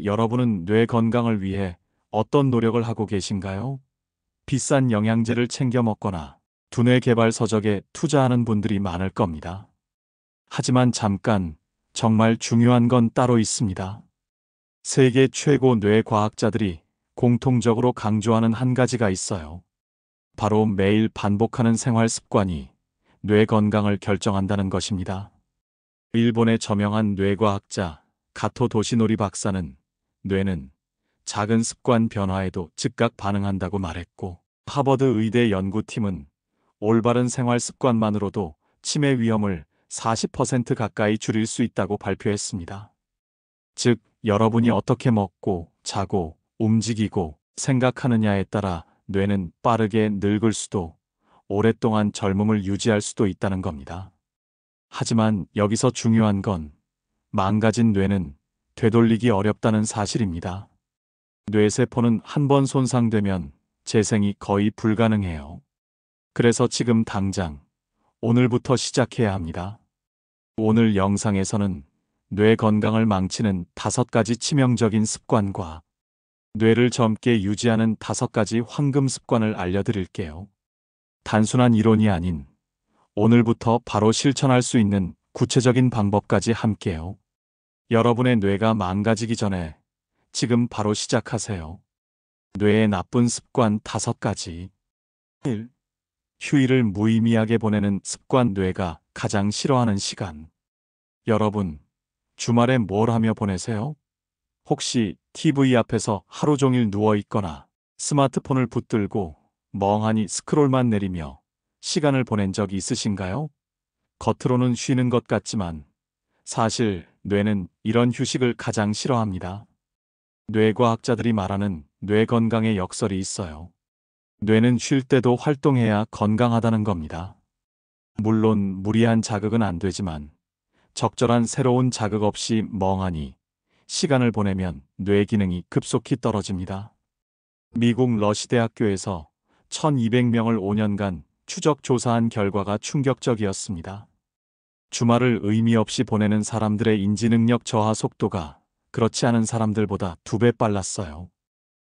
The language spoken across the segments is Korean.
그런데 여러분은 뇌 건강을 위해 어떤 노력을 하고 계신가요? 비싼 영양제를 챙겨 먹거나 두뇌 개발 서적에 투자하는 분들이 많을 겁니다. 하지만 잠깐, 정말 중요한 건 따로 있습니다. 세계 최고 뇌 과학자들이 공통적으로 강조하는 한 가지가 있어요. 바로 매일 반복하는 생활 습관이 뇌 건강을 결정한다는 것입니다. 일본의 저명한 뇌과학자 가토 도시노리 박사는 뇌는 작은 습관 변화에도 즉각 반응한다고 말했고, 하버드 의대 연구팀은 올바른 생활 습관만으로도 치매 위험을 40% 가까이 줄일 수 있다고 발표했습니다. 즉, 여러분이 어떻게 먹고, 자고, 움직이고, 생각하느냐에 따라 뇌는 빠르게 늙을 수도, 오랫동안 젊음을 유지할 수도 있다는 겁니다. 하지만 여기서 중요한 건 망가진 뇌는 되돌리기 어렵다는 사실입니다. 뇌세포는 한 번 손상되면 재생이 거의 불가능해요. 그래서 지금 당장, 오늘부터 시작해야 합니다. 오늘 영상에서는 뇌 건강을 망치는 5가지 치명적인 습관과 뇌를 젊게 유지하는 5가지 황금 습관을 알려드릴게요. 단순한 이론이 아닌 오늘부터 바로 실천할 수 있는 구체적인 방법까지 함께요. 여러분의 뇌가 망가지기 전에 지금 바로 시작하세요. 뇌의 나쁜 습관 5가지. 1. 휴일을 무의미하게 보내는 습관. 뇌가 가장 싫어하는 시간. 여러분, 주말에 뭘 하며 보내세요? 혹시 TV 앞에서 하루 종일 누워 있거나 스마트폰을 붙들고 멍하니 스크롤만 내리며 시간을 보낸 적이 있으신가요? 겉으로는 쉬는 것 같지만 사실 뇌는 이런 휴식을 가장 싫어합니다. 뇌과학자들이 말하는 뇌 건강의 역설이 있어요. 뇌는 쉴 때도 활동해야 건강하다는 겁니다. 물론 무리한 자극은 안 되지만 적절한 새로운 자극 없이 멍하니 시간을 보내면 뇌 기능이 급속히 떨어집니다. 미국 러시대학교에서 1200명을 5년간 추적 조사한 결과가 충격적이었습니다. 주말을 의미 없이 보내는 사람들의 인지능력 저하 속도가 그렇지 않은 사람들보다 2배 빨랐어요.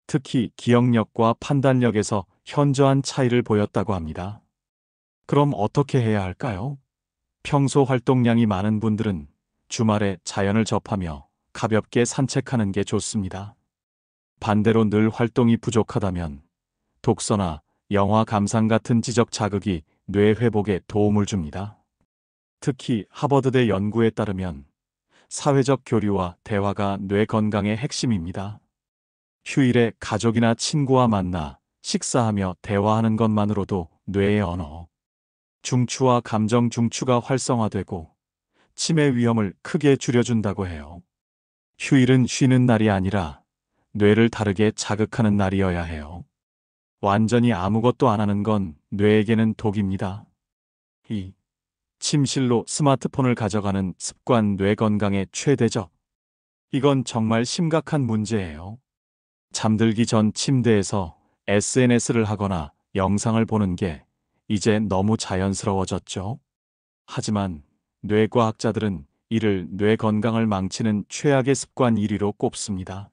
특히 기억력과 판단력에서 현저한 차이를 보였다고 합니다. 그럼 어떻게 해야 할까요? 평소 활동량이 많은 분들은 주말에 자연을 접하며 가볍게 산책하는 게 좋습니다. 반대로 늘 활동이 부족하다면 독서나 영화 감상 같은 지적 자극이 뇌 회복에 도움을 줍니다. 특히 하버드대 연구에 따르면 사회적 교류와 대화가 뇌 건강의 핵심입니다. 휴일에 가족이나 친구와 만나 식사하며 대화하는 것만으로도 뇌의 언어, 중추와 감정 중추가 활성화되고 치매 위험을 크게 줄여준다고 해요. 휴일은 쉬는 날이 아니라 뇌를 다르게 자극하는 날이어야 해요. 완전히 아무것도 안 하는 건 뇌에게는 독입니다. 2. 침실로 스마트폰을 가져가는 습관. 뇌 건강의 최대적. 이건 정말 심각한 문제예요. 잠들기 전 침대에서 SNS를 하거나 영상을 보는 게 이제 너무 자연스러워졌죠. 하지만 뇌과학자들은 이를 뇌 건강을 망치는 최악의 습관 1위로 꼽습니다.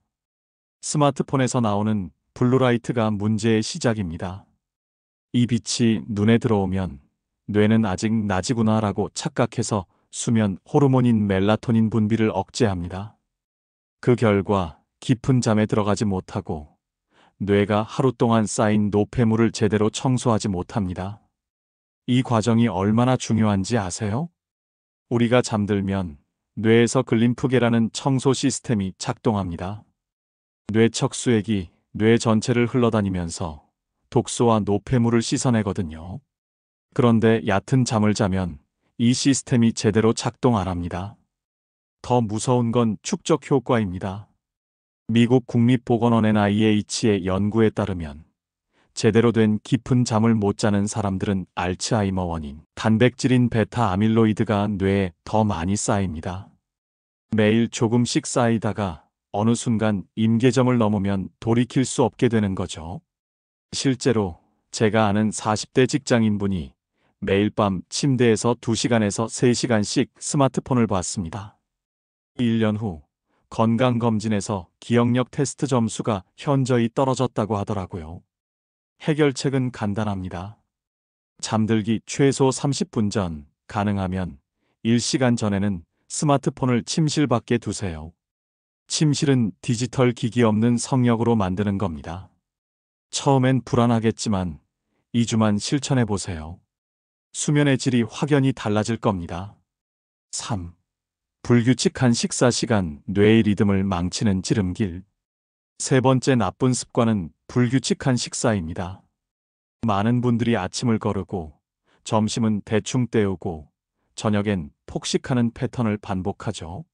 스마트폰에서 나오는 블루라이트가 문제의 시작입니다. 이 빛이 눈에 들어오면 뇌는 아직 낮이구나라고 착각해서 수면 호르몬인 멜라토닌 분비를 억제합니다. 그 결과 깊은 잠에 들어가지 못하고 뇌가 하루 동안 쌓인 노폐물을 제대로 청소하지 못합니다. 이 과정이 얼마나 중요한지 아세요? 우리가 잠들면 뇌에서 글림프계라는 청소 시스템이 작동합니다. 뇌척수액이 뇌 전체를 흘러다니면서 독소와 노폐물을 씻어내거든요. 그런데 얕은 잠을 자면 이 시스템이 제대로 작동 안 합니다. 더 무서운 건 축적 효과입니다. 미국 국립보건원 NIH의 연구에 따르면 제대로 된 깊은 잠을 못 자는 사람들은 알츠하이머 원인 단백질인 베타 아밀로이드가 뇌에 더 많이 쌓입니다. 매일 조금씩 쌓이다가 어느 순간 임계점을 넘으면 돌이킬 수 없게 되는 거죠. 실제로 제가 아는 40대 직장인분이 매일 밤 침대에서 2시간에서 3시간씩 스마트폰을 봤습니다. 1년 후 건강검진에서 기억력 테스트 점수가 현저히 떨어졌다고 하더라고요. 해결책은 간단합니다. 잠들기 최소 30분 전, 가능하면 1시간 전에는 스마트폰을 침실 밖에 두세요. 침실은 디지털 기기 없는 성역으로 만드는 겁니다. 처음엔 불안하겠지만 2주만 실천해 보세요. 수면의 질이 확연히 달라질 겁니다. 3. 불규칙한 식사 시간, 뇌의 리듬을 망치는 지름길. 세 번째 나쁜 습관은 불규칙한 식사입니다. 많은 분들이 아침을 거르고 점심은 대충 때우고 저녁엔 폭식하는 패턴을 반복하죠.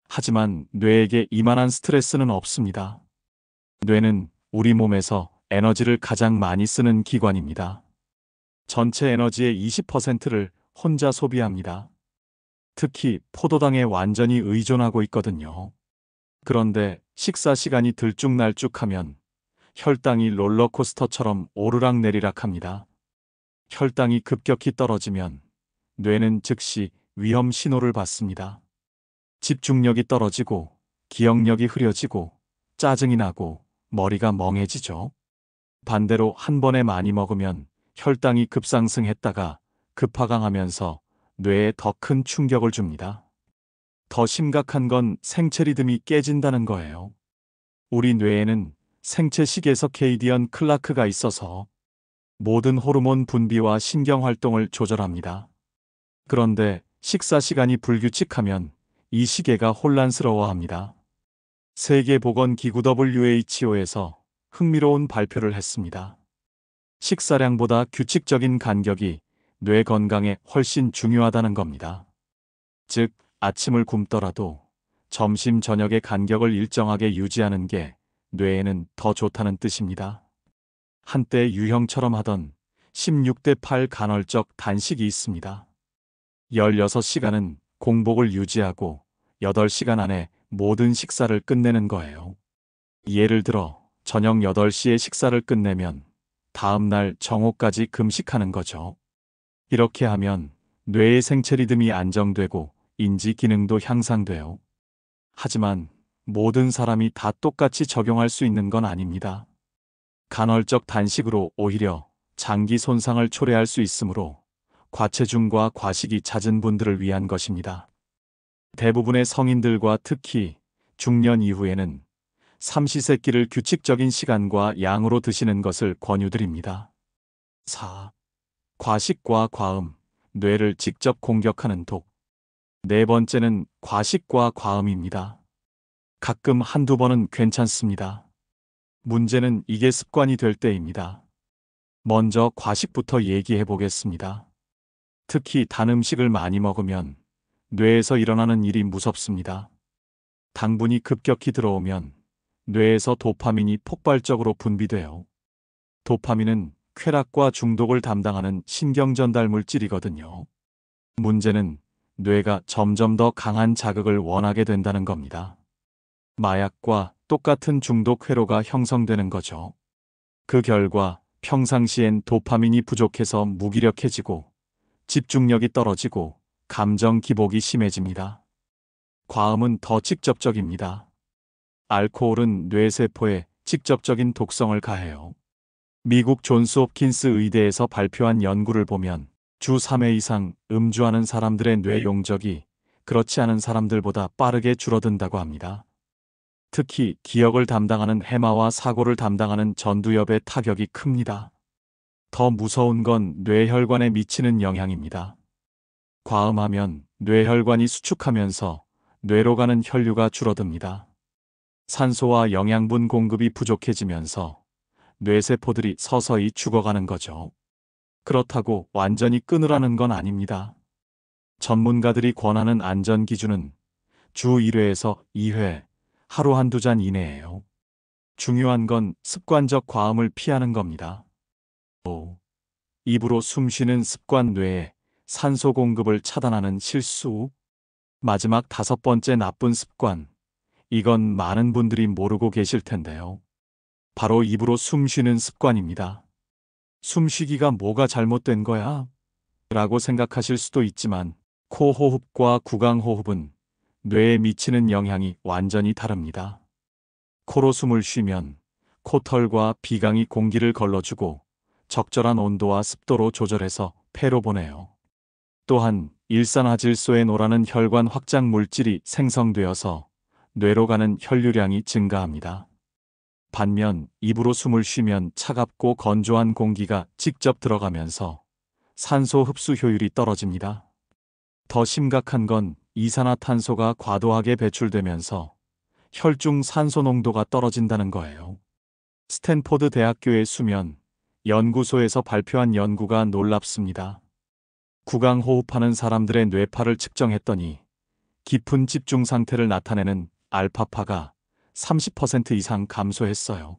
하지만 뇌에게 이만한 스트레스는 없습니다. 뇌는 우리 몸에서 에너지를 가장 많이 쓰는 기관입니다. 전체 에너지의 20%를 혼자 소비합니다. 특히 포도당에 완전히 의존하고 있거든요. 그런데 식사 시간이 들쭉날쭉하면 혈당이 롤러코스터처럼 오르락내리락합니다. 혈당이 급격히 떨어지면 뇌는 즉시 위험 신호를 받습니다. 집중력이 떨어지고 기억력이 흐려지고 짜증이 나고 머리가 멍해지죠. 반대로 한 번에 많이 먹으면 혈당이 급상승했다가 급하강하면서 뇌에 더 큰 충격을 줍니다. 더 심각한 건 생체 리듬이 깨진다는 거예요. 우리 뇌에는 생체 시계 서케이디언 클라크가 있어서 모든 호르몬 분비와 신경 활동을 조절합니다. 그런데 식사 시간이 불규칙하면 이 시계가 혼란스러워합니다. 세계보건기구 WHO에서 흥미로운 발표를 했습니다. 식사량보다 규칙적인 간격이 뇌 건강에 훨씬 중요하다는 겁니다. 즉, 아침을 굶더라도 점심, 저녁의 간격을 일정하게 유지하는 게 뇌에는 더 좋다는 뜻입니다. 한때 유형처럼 하던 16대8 간헐적 단식이 있습니다. 16시간은 공복을 유지하고 8시간 안에 모든 식사를 끝내는 거예요. 예를 들어 저녁 8시에 식사를 끝내면 다음 날 정오까지 금식하는 거죠. 이렇게 하면 뇌의 생체 리듬이 안정되고 인지 기능도 향상돼요. 하지만 모든 사람이 다 똑같이 적용할 수 있는 건 아닙니다. 간헐적 단식으로 오히려 장기 손상을 초래할 수 있으므로 과체중과 과식이 잦은 분들을 위한 것입니다. 대부분의 성인들과 특히 중년 이후에는 삼시세끼를 규칙적인 시간과 양으로 드시는 것을 권유드립니다. 4. 과식과 과음, 뇌를 직접 공격하는 독. 네 번째는 과식과 과음입니다. 가끔 한두 번은 괜찮습니다. 문제는 이게 습관이 될 때입니다. 먼저 과식부터 얘기해 보겠습니다. 특히 단 음식을 많이 먹으면 뇌에서 일어나는 일이 무섭습니다. 당분이 급격히 들어오면 뇌에서 도파민이 폭발적으로 분비돼요. 도파민은 쾌락과 중독을 담당하는 신경전달 물질이거든요. 문제는 뇌가 점점 더 강한 자극을 원하게 된다는 겁니다. 마약과 똑같은 중독 회로가 형성되는 거죠. 그 결과 평상시엔 도파민이 부족해서 무기력해지고 집중력이 떨어지고 감정 기복이 심해집니다. 과음은 더 직접적입니다. 알코올은 뇌세포에 직접적인 독성을 가해요. 미국 존스 홉킨스 의대에서 발표한 연구를 보면 주 3회 이상 음주하는 사람들의 뇌 용적이 그렇지 않은 사람들보다 빠르게 줄어든다고 합니다. 특히 기억을 담당하는 해마와 사고를 담당하는 전두엽의 타격이 큽니다. 더 무서운 건 뇌혈관에 미치는 영향입니다. 과음하면 뇌혈관이 수축하면서 뇌로 가는 혈류가 줄어듭니다. 산소와 영양분 공급이 부족해지면서 뇌세포들이 서서히 죽어가는 거죠. 그렇다고 완전히 끊으라는 건 아닙니다. 전문가들이 권하는 안전 기준은 주 1회에서 2회, 하루 한두 잔 이내예요. 중요한 건 습관적 과음을 피하는 겁니다. 5. 입으로 숨 쉬는 습관, 뇌에 산소 공급을 차단하는 실수. 마지막 5번째 나쁜 습관. 이건 많은 분들이 모르고 계실 텐데요. 바로 입으로 숨 쉬는 습관입니다. 숨쉬기가 뭐가 잘못된 거야? 라고 생각하실 수도 있지만 코 호흡과 구강 호흡은 뇌에 미치는 영향이 완전히 다릅니다. 코로 숨을 쉬면 코털과 비강이 공기를 걸러주고 적절한 온도와 습도로 조절해서 폐로 보내요. 또한 일산화질소에노라는 혈관 확장 물질이 생성되어서 뇌로 가는 혈류량이 증가합니다. 반면 입으로 숨을 쉬면 차갑고 건조한 공기가 직접 들어가면서 산소 흡수 효율이 떨어집니다. 더 심각한 건 이산화탄소가 과도하게 배출되면서 혈중 산소 농도가 떨어진다는 거예요. 스탠포드 대학교의 수면 연구소에서 발표한 연구가 놀랍습니다. 구강호흡하는 사람들의 뇌파를 측정했더니 깊은 집중 상태를 나타내는 알파파가 30% 이상 감소했어요.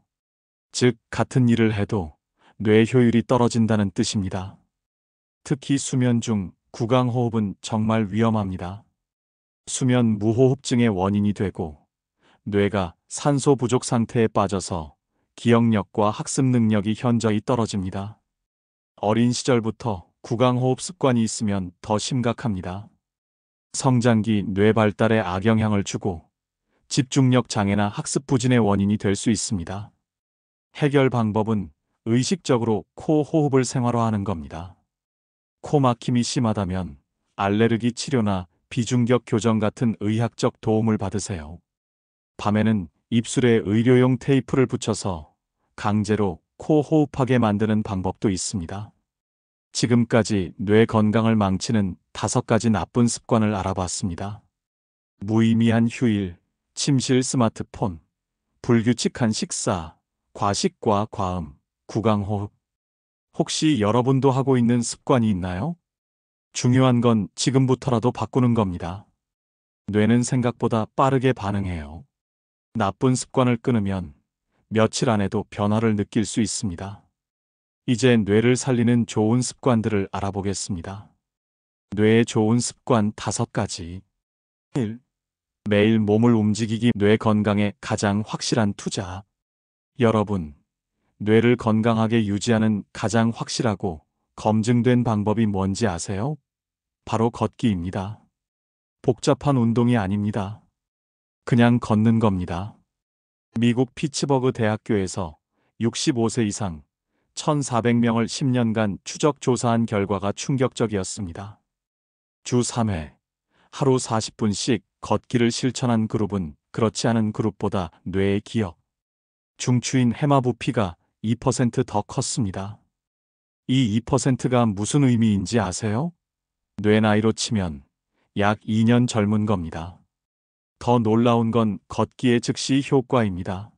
즉, 같은 일을 해도 뇌 효율이 떨어진다는 뜻입니다. 특히 수면 중 구강호흡은 정말 위험합니다. 수면 무호흡증의 원인이 되고 뇌가 산소 부족 상태에 빠져서 기억력과 학습 능력이 현저히 떨어집니다. 어린 시절부터 구강호흡 습관이 있으면 더 심각합니다. 성장기 뇌 발달에 악영향을 주고 집중력 장애나 학습 부진의 원인이 될 수 있습니다. 해결 방법은 의식적으로 코 호흡을 생활화하는 겁니다. 코 막힘이 심하다면 알레르기 치료나 비중격 교정 같은 의학적 도움을 받으세요. 밤에는 입술에 의료용 테이프를 붙여서 강제로 코 호흡하게 만드는 방법도 있습니다. 지금까지 뇌 건강을 망치는 5가지 나쁜 습관을 알아봤습니다. 무의미한 휴일, 침실 스마트폰, 불규칙한 식사, 과식과 과음, 구강호흡. 혹시 여러분도 하고 있는 습관이 있나요? 중요한 건 지금부터라도 바꾸는 겁니다. 뇌는 생각보다 빠르게 반응해요. 나쁜 습관을 끊으면 며칠 안에도 변화를 느낄 수 있습니다. 이제 뇌를 살리는 좋은 습관들을 알아보겠습니다. 뇌의 좋은 습관 5가지. 1. 매일 몸을 움직이기. 뇌 건강에 가장 확실한 투자. 여러분, 뇌를 건강하게 유지하는 가장 확실하고 검증된 방법이 뭔지 아세요? 바로 걷기입니다. 복잡한 운동이 아닙니다. 그냥 걷는 겁니다. 미국 피츠버그 대학교에서 65세 이상 1,400명을 10년간 추적 조사한 결과가 충격적이었습니다. 주 3회, 하루 40분씩 걷기를 실천한 그룹은 그렇지 않은 그룹보다 뇌의 기억, 중추인 해마부피가 2% 더 컸습니다. 이 2%가 무슨 의미인지 아세요? 뇌 나이로 치면 약 2년 젊은 겁니다. 더 놀라운 건 걷기의 즉시 효과입니다.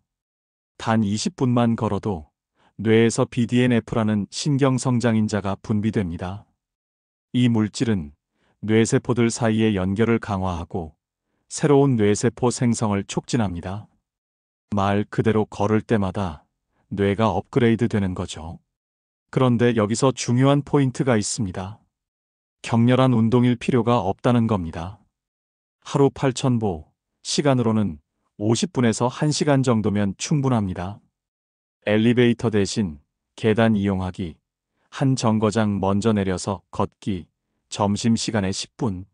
단 20분만 걸어도 뇌에서 BDNF라는 신경성장인자가 분비됩니다. 이 물질은 뇌세포들 사이의 연결을 강화하고 새로운 뇌세포 생성을 촉진합니다. 말 그대로 걸을 때마다 뇌가 업그레이드 되는 거죠. 그런데 여기서 중요한 포인트가 있습니다. 격렬한 운동일 필요가 없다는 겁니다. 하루 8,000보, 시간으로는 50분에서 1시간 정도면 충분합니다. 엘리베이터 대신 계단 이용하기, 한 정거장 먼저 내려서 걷기, 점심시간에 10분,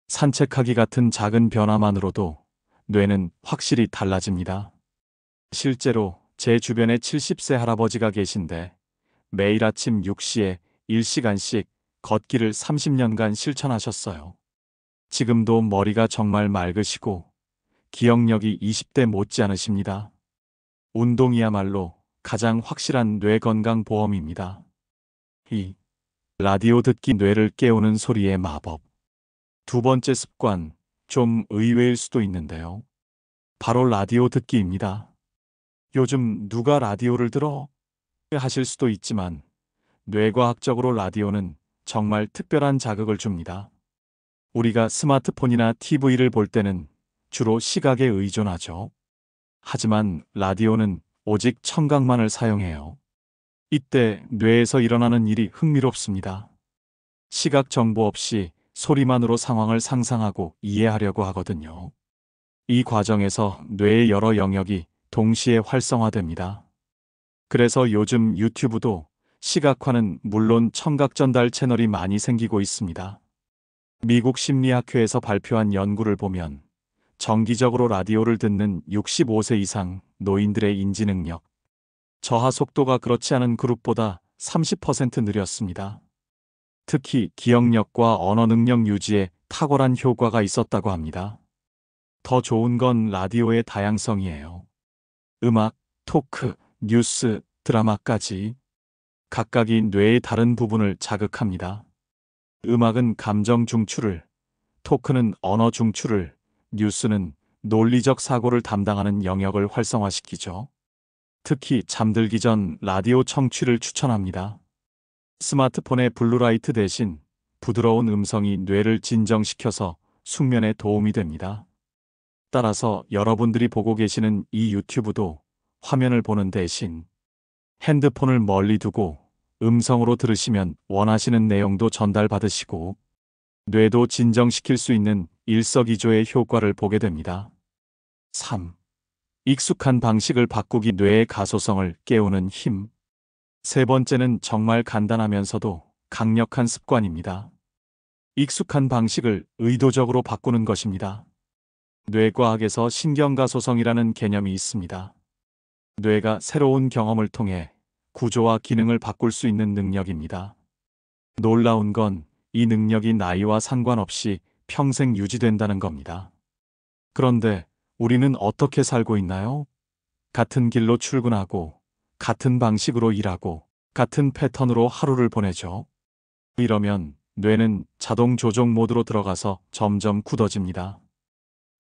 산책하기 같은 작은 변화만으로도 뇌는 확실히 달라집니다. 실제로 제 주변에 70세 할아버지가 계신데 매일 아침 6시에 1시간씩 걷기를 30년간 실천하셨어요. 지금도 머리가 정말 맑으시고 기억력이 20대 못지않으십니다. 운동이야말로 가장 확실한 뇌 건강 보험입니다. 2. 라디오 듣기. 뇌를 깨우는 소리의 마법. 2번째 습관, 좀 의외일 수도 있는데요. 바로 라디오 듣기입니다. 요즘 누가 라디오를 들어? 하실 수도 있지만 뇌과학적으로 라디오는 정말 특별한 자극을 줍니다. 우리가 스마트폰이나 TV를 볼 때는 주로 시각에 의존하죠. 하지만 라디오는 오직 청각만을 사용해요. 이때 뇌에서 일어나는 일이 흥미롭습니다. 시각 정보 없이 소리만으로 상황을 상상하고 이해하려고 하거든요. 이 과정에서 뇌의 여러 영역이 동시에 활성화됩니다. 그래서 요즘 유튜브도 시각화는 물론 청각 전달 채널이 많이 생기고 있습니다. 미국 심리학회에서 발표한 연구를 보면 정기적으로 라디오를 듣는 65세 이상 노인들의 인지 능력, 저하 속도가 그렇지 않은 그룹보다 30% 느렸습니다. 특히 기억력과 언어 능력 유지에 탁월한 효과가 있었다고 합니다. 더 좋은 건 라디오의 다양성이에요. 음악, 토크, 뉴스, 드라마까지 각각이 뇌의 다른 부분을 자극합니다. 음악은 감정 중추를, 토크는 언어 중추를, 뉴스는 논리적 사고를 담당하는 영역을 활성화시키죠. 특히 잠들기 전 라디오 청취를 추천합니다. 스마트폰의 블루라이트 대신 부드러운 음성이 뇌를 진정시켜서 숙면에 도움이 됩니다. 따라서 여러분들이 보고 계시는 이 유튜브도 화면을 보는 대신 핸드폰을 멀리 두고 음성으로 들으시면 원하시는 내용도 전달받으시고 뇌도 진정시킬 수 있는 일석이조의 효과를 보게 됩니다. 3. 익숙한 방식을 바꾸기 뇌의 가소성을 깨우는 힘. 세 번째는 정말 간단하면서도 강력한 습관입니다. 익숙한 방식을 의도적으로 바꾸는 것입니다. 뇌과학에서 신경가소성이라는 개념이 있습니다. 뇌가 새로운 경험을 통해 구조와 기능을 바꿀 수 있는 능력입니다. 놀라운 건 이 능력이 나이와 상관없이 평생 유지된다는 겁니다. 그런데 우리는 어떻게 살고 있나요? 같은 길로 출근하고, 같은 방식으로 일하고, 같은 패턴으로 하루를 보내죠. 이러면 뇌는 자동 조종 모드로 들어가서 점점 굳어집니다.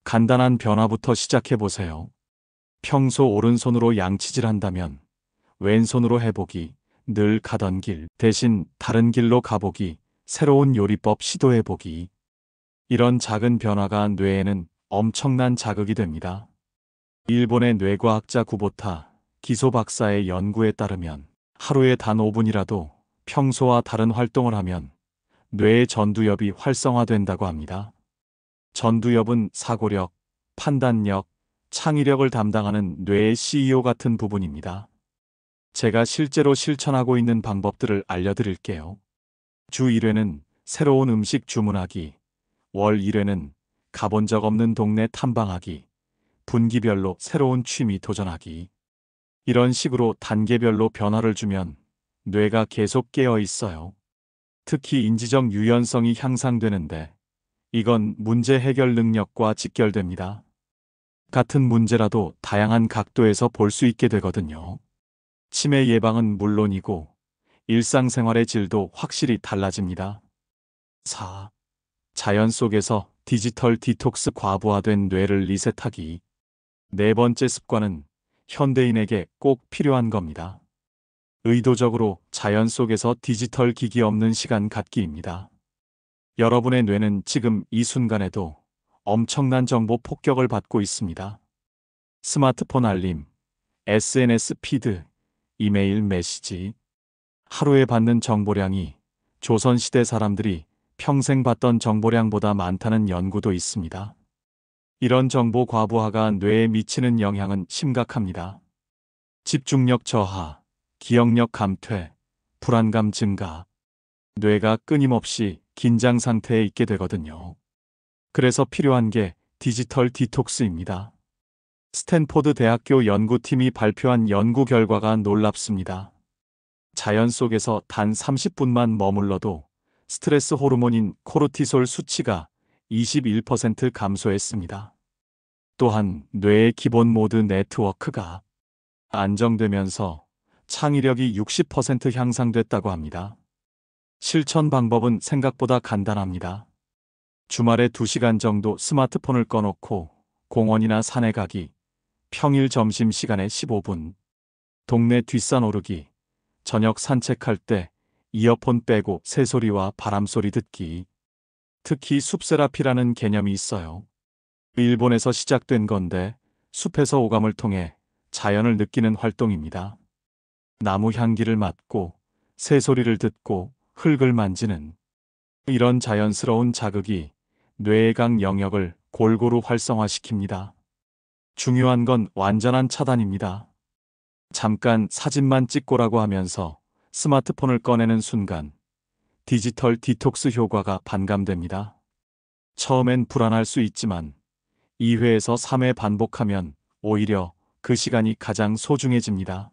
간단한 변화부터 시작해 보세요. 평소 오른손으로 양치질 한다면 왼손으로 해보기, 늘 가던 길 대신 다른 길로 가보기, 새로운 요리법 시도해보기. 이런 작은 변화가 뇌에는 엄청난 자극이 됩니다. 일본의 뇌과학자 구보타 기소 박사의 연구에 따르면 하루에 단 5분이라도 평소와 다른 활동을 하면 뇌의 전두엽이 활성화된다고 합니다. 전두엽은 사고력, 판단력, 창의력을 담당하는 뇌의 CEO 같은 부분입니다. 제가 실제로 실천하고 있는 방법들을 알려드릴게요. 주 1회는 새로운 음식 주문하기, 월 1회는 가본 적 없는 동네 탐방하기, 분기별로 새로운 취미 도전하기. 이런 식으로 단계별로 변화를 주면 뇌가 계속 깨어 있어요. 특히 인지적 유연성이 향상되는데 이건 문제 해결 능력과 직결됩니다. 같은 문제라도 다양한 각도에서 볼 수 있게 되거든요. 치매 예방은 물론이고 일상생활의 질도 확실히 달라집니다. 4. 자연 속에서 디지털 디톡스 과부하된 뇌를 리셋하기. 네 번째 습관은 현대인에게 꼭 필요한 겁니다. 의도적으로 자연 속에서 디지털 기기 없는 시간 갖기입니다. 여러분의 뇌는 지금 이 순간에도 엄청난 정보 폭격을 받고 있습니다. 스마트폰 알림, SNS 피드, 이메일 메시지. 하루에 받는 정보량이 조선시대 사람들이 평생 받던 정보량보다 많다는 연구도 있습니다. 이런 정보 과부하가 뇌에 미치는 영향은 심각합니다. 집중력 저하, 기억력 감퇴, 불안감 증가. 뇌가 끊임없이 긴장 상태에 있게 되거든요. 그래서 필요한 게 디지털 디톡스입니다. 스탠포드 대학교 연구팀이 발표한 연구 결과가 놀랍습니다. 자연 속에서 단 30분만 머물러도 스트레스 호르몬인 코르티솔 수치가 21% 감소했습니다. 또한 뇌의 기본 모드 네트워크가 안정되면서 창의력이 60% 향상됐다고 합니다. 실천 방법은 생각보다 간단합니다. 주말에 2시간 정도 스마트폰을 꺼놓고 공원이나 산에 가기, 평일 점심시간에 15분, 동네 뒷산 오르기, 저녁 산책할 때 이어폰 빼고 새소리와 바람소리 듣기. 특히 숲세라피라는 개념이 있어요. 일본에서 시작된 건데 숲에서 오감을 통해 자연을 느끼는 활동입니다. 나무 향기를 맡고 새소리를 듣고 흙을 만지는 이런 자연스러운 자극이 뇌의 각 영역을 골고루 활성화시킵니다. 중요한 건 완전한 차단입니다. 잠깐 사진만 찍고라고 하면서 스마트폰을 꺼내는 순간 디지털 디톡스 효과가 반감됩니다. 처음엔 불안할 수 있지만 2회에서 3회 반복하면 오히려 그 시간이 가장 소중해집니다.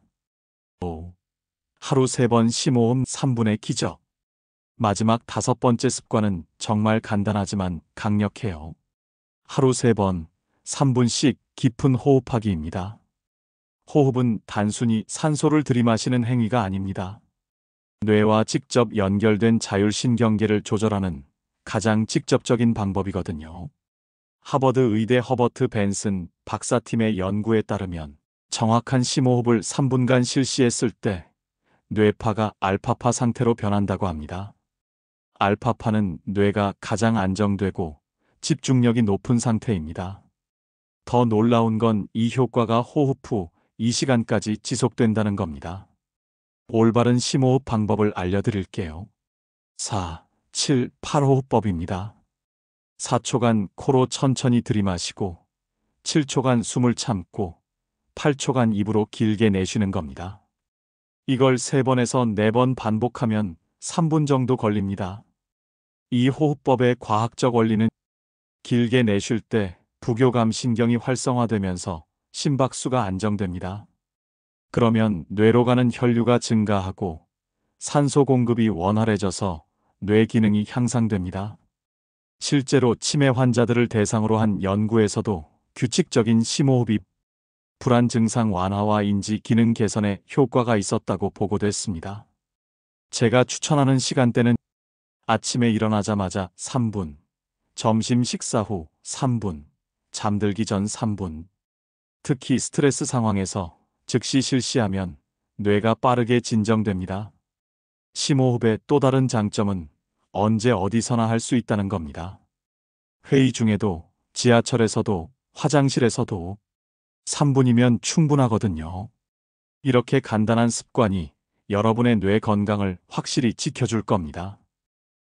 5. 하루 3번 심호흡 3분의 기적. 마지막 5번째 습관은 정말 간단하지만 강력해요. 하루 3번 3분씩 깊은 호흡하기입니다. 호흡은 단순히 산소를 들이마시는 행위가 아닙니다. 뇌와 직접 연결된 자율신경계를 조절하는 가장 직접적인 방법이거든요. 하버드 의대 허버트 벤슨 박사팀의 연구에 따르면 정확한 심호흡을 3분간 실시했을 때 뇌파가 알파파 상태로 변한다고 합니다. 알파파는 뇌가 가장 안정되고 집중력이 높은 상태입니다. 더 놀라운 건 이 효과가 호흡 후 2시간까지 지속된다는 겁니다. 올바른 심호흡 방법을 알려드릴게요. 4, 7, 8호흡법입니다. 4초간 코로 천천히 들이마시고 7초간 숨을 참고 8초간 입으로 길게 내쉬는 겁니다. 이걸 3번에서 4번 반복하면 3분 정도 걸립니다. 이 호흡법의 과학적 원리는 길게 내쉴 때 부교감 신경이 활성화되면서 심박수가 안정됩니다. 그러면 뇌로 가는 혈류가 증가하고 산소 공급이 원활해져서 뇌 기능이 향상됩니다. 실제로 치매 환자들을 대상으로 한 연구에서도 규칙적인 심호흡이 불안 증상 완화와 인지 기능 개선에 효과가 있었다고 보고됐습니다. 제가 추천하는 시간대는 아침에 일어나자마자 3분, 점심 식사 후 3분, 잠들기 전 3분. 특히 스트레스 상황에서 즉시 실시하면 뇌가 빠르게 진정됩니다. 심호흡의 또 다른 장점은 언제 어디서나 할 수 있다는 겁니다. 회의 중에도, 지하철에서도, 화장실에서도 3분이면 충분하거든요. 이렇게 간단한 습관이 여러분의 뇌 건강을 확실히 지켜줄 겁니다.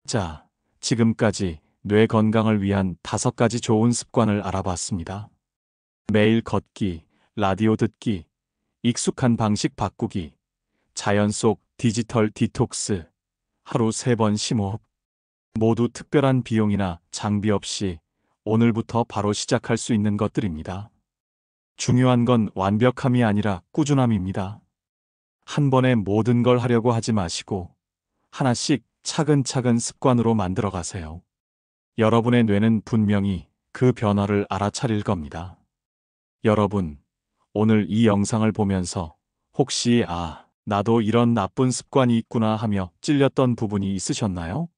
자, 지금까지 뇌 건강을 위한 5가지 좋은 습관을 알아봤습니다. 매일 걷기, 라디오 듣기, 익숙한 방식 바꾸기, 자연 속 디지털 디톡스, 하루 3번 심호흡. 모두 특별한 비용이나 장비 없이 오늘부터 바로 시작할 수 있는 것들입니다. 중요한 건 완벽함이 아니라 꾸준함입니다. 한 번에 모든 걸 하려고 하지 마시고 하나씩 차근차근 습관으로 만들어 가세요. 여러분의 뇌는 분명히 그 변화를 알아차릴 겁니다. 여러분, 오늘 이 영상을 보면서 혹시 나도 이런 나쁜 습관이 있구나 하며 찔렸던 부분이 있으셨나요?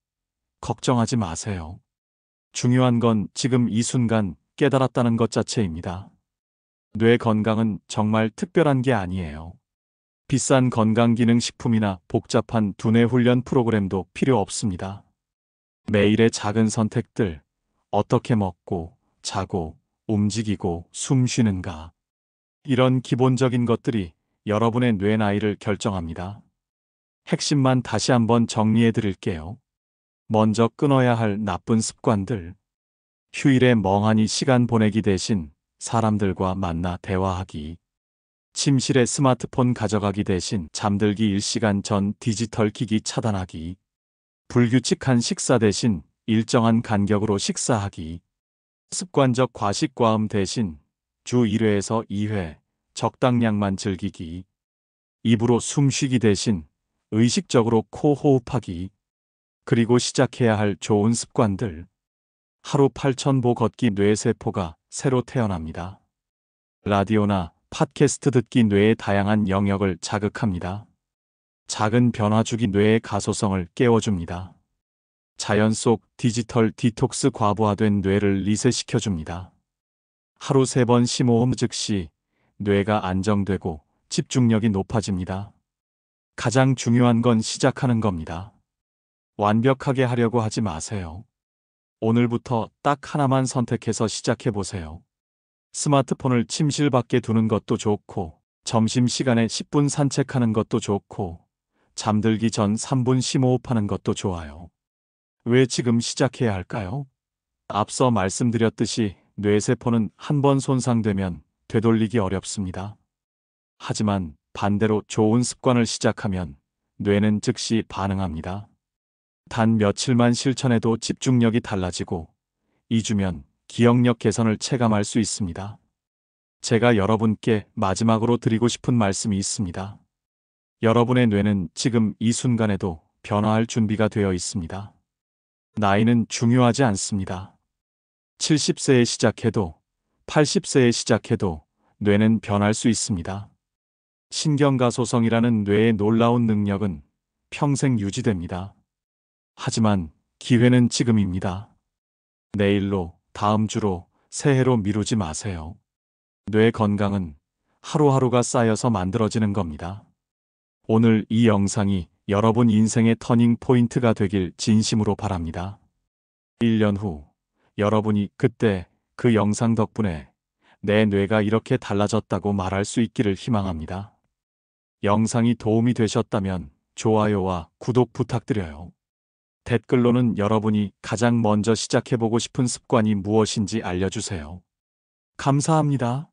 걱정하지 마세요. 중요한 건 지금 이 순간 깨달았다는 것 자체입니다. 뇌 건강은 정말 특별한 게 아니에요. 비싼 건강기능식품이나 복잡한 두뇌 훈련 프로그램도 필요 없습니다. 매일의 작은 선택들, 어떻게 먹고, 자고, 움직이고, 숨 쉬는가. 이런 기본적인 것들이 여러분의 뇌 나이를 결정합니다. 핵심만 다시 한번 정리해 드릴게요. 먼저 끊어야 할 나쁜 습관들. 휴일에 멍하니 시간 보내기 대신 사람들과 만나 대화하기. 침실에 스마트폰 가져가기 대신 잠들기 1시간 전 디지털 기기 차단하기. 불규칙한 식사 대신 일정한 간격으로 식사하기. 습관적 과식과음 대신 주 1회에서 2회 적당량만 즐기기. 입으로 숨쉬기 대신 의식적으로 코 호흡하기. 그리고 시작해야 할 좋은 습관들. 하루 8,000보 걷기. 뇌세포가 새로 태어납니다. 라디오나 팟캐스트 듣기. 뇌의 다양한 영역을 자극합니다. 작은 변화 주기. 뇌의 가소성을 깨워줍니다. 자연 속 디지털 디톡스. 과부하된 뇌를 리셋시켜줍니다. 하루 3번 심호흡. 즉시 뇌가 안정되고 집중력이 높아집니다. 가장 중요한 건 시작하는 겁니다. 완벽하게 하려고 하지 마세요. 오늘부터 딱 하나만 선택해서 시작해보세요. 스마트폰을 침실 밖에 두는 것도 좋고, 점심시간에 10분 산책하는 것도 좋고, 잠들기 전 3분 심호흡하는 것도 좋아요. 왜 지금 시작해야 할까요? 앞서 말씀드렸듯이 뇌세포는 한 번 손상되면 되돌리기 어렵습니다. 하지만 반대로 좋은 습관을 시작하면 뇌는 즉시 반응합니다. 단 며칠만 실천해도 집중력이 달라지고 2주면 기억력 개선을 체감할 수 있습니다. 제가 여러분께 마지막으로 드리고 싶은 말씀이 있습니다. 여러분의 뇌는 지금 이 순간에도 변화할 준비가 되어 있습니다. 나이는 중요하지 않습니다. 70세에 시작해도 80세에 시작해도 뇌는 변할 수 있습니다. 신경가소성이라는 뇌의 놀라운 능력은 평생 유지됩니다. 하지만 기회는 지금입니다. 내일로, 다음 주로, 새해로 미루지 마세요. 뇌 건강은 하루하루가 쌓여서 만들어지는 겁니다. 오늘 이 영상이 여러분 인생의 터닝 포인트가 되길 진심으로 바랍니다. 1년 후, 여러분이 그때 그 영상 덕분에 내 뇌가 이렇게 달라졌다고 말할 수 있기를 희망합니다. 영상이 도움이 되셨다면 좋아요와 구독 부탁드려요. 댓글로는 여러분이 가장 먼저 시작해보고 싶은 습관이 무엇인지 알려주세요. 감사합니다.